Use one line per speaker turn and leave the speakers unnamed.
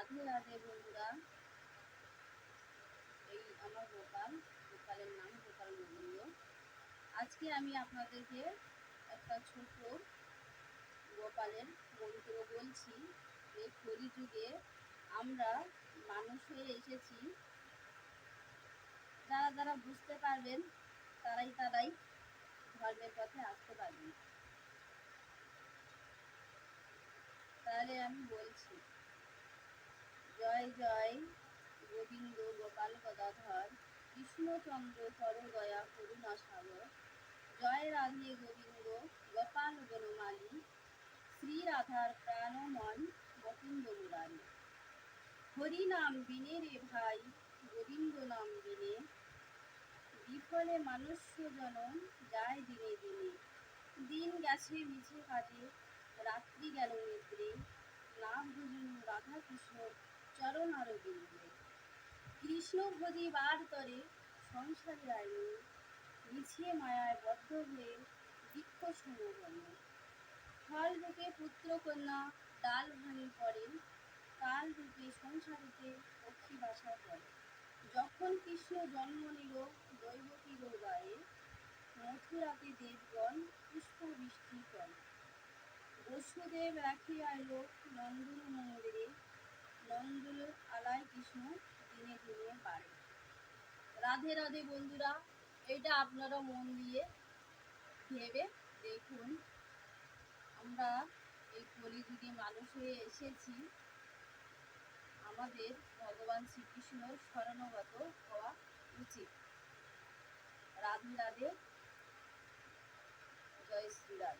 রাধে রাধে বন্ধুরা। এই আমার গোপালের নাম গোপাল গোবিন্দ। আজকে আমি আপনাদেরকে একটা ছোট গোপালের মন্ত্র বলছি। এই কলিযুগে আমরা মানুষ হয়ে এসেছি, যারা যারা বুঝতে পারবেন তারাই ধর্মের পথে আসতে পারবেন। তাহলে আমি বলছি, জয় জয় গোবিন্দ গোপাল গদাধর, কৃষ্ণচন্দ্র সরদয়া করুণা সাগর। জয় রাধে গোবিন্দ গোপাল বনমালী, শ্রী রাধার প্রাণময় মুকুন্দ মুরারি। হরি নাম বিনে রে ভাই, গোবিন্দ নাম বিনে, বিফলে মানুষ্য জনম যায় দিনে দিনে। দিন গেছে মিছে কাজে, রাত্রি গেল নিদ্রে, নাম ভজন রাধা কৃষ্ণ চরণ আরবিন্দে। কৃষ্ণ ভজি বার তরে সংসারে আইনি, মিছে মায়ায় বদ্ধ হয়ে বৃক্ষ সমবনে। ফল রূপে পুত্র কন্যা ডাল ভাঙি পড়ে, কাল রূপে সংসারেতে পক্ষী বাসা করে। যখন কৃষ্ণ জন্ম নিল দৈবকীর গায়ে, মথুরাতে দেবগণ পুষ্প বৃষ্টি করে। বসুদেব রাখিয়া আইল নন্দন মন্দিরে, নন্দন আলায় কৃষ্ণ দিনে দিনে বাড়ে। রাধে রাধে বন্ধুরা, এটা আপনারা মন দিয়ে ভেবে দেখুন। আমরা এই কলিযুগে মানুষ হয়ে এসেছি, আমাদের ভগবান শ্রীকৃষ্ণর শরণাগত হওয়া উচিত। রাধে রাধে, জয় শ্রীরাম।